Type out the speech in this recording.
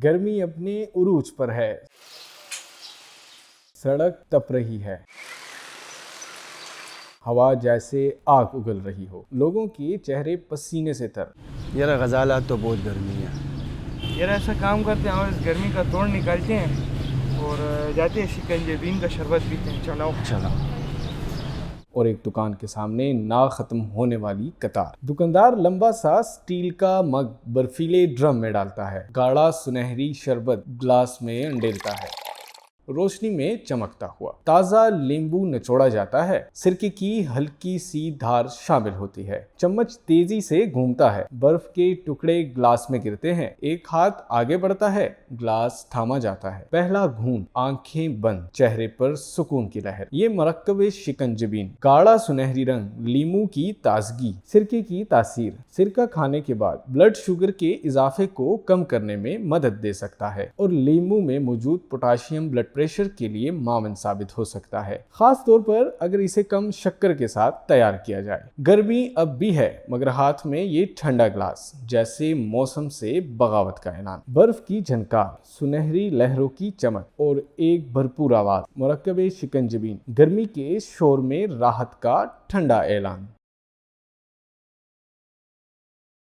गर्मी अपने उरूज पर है, सड़क तप रही है, हवा जैसे आग उगल रही हो, लोगों के चेहरे पसीने से तर। यार गजाला तो बहुत गर्मी है। यार ऐसा काम करते हैं और इस गर्मी का तोड़ निकालते हैं और जाते हैं शिकंजबीन का शरबत पीते हैं। चलाओ चलो। और एक दुकान के सामने ना खत्म होने वाली कतार। दुकानदार लंबा सा स्टील का मग बर्फीले ड्रम में डालता है, गाढ़ा सुनहरी शरबत ग्लास में अंडेलता है, रोशनी में चमकता हुआ ताज़ा नींबू निचोड़ा जाता है, सिरके की हल्की सी धार शामिल होती है, चम्मच तेजी से घूमता है, बर्फ के टुकड़े ग्लास में गिरते हैं, एक हाथ आगे बढ़ता है, ग्लास थामा जाता है, पहला घूंट, आंखें बंद, चेहरे पर सुकून की लहर। ये मरकब शिकंजबीन, गाढ़ा सुनहरी रंग, लीमू की ताजगी, सिरके की तासीर। सिरका खाने के बाद ब्लड शुगर के इजाफे को कम करने में मदद दे सकता है और लीमू में मौजूद पोटाशियम ब्लड प्रेशर के लिए मामन साबित हो सकता है, खास तौर पर अगर इसे कम शक्कर के साथ तैयार किया जाए। गर्मी अब भी है मगर हाथ में ये ठंडा ग्लास, जैसे मौसम से बगावत का ऐलान। बर्फ की झनकार, सुनहरी लहरों की चमक और एक भरपूर आवाज, मरकब शिकंजबीन, गर्मी के शोर में राहत का ठंडा ऐलान।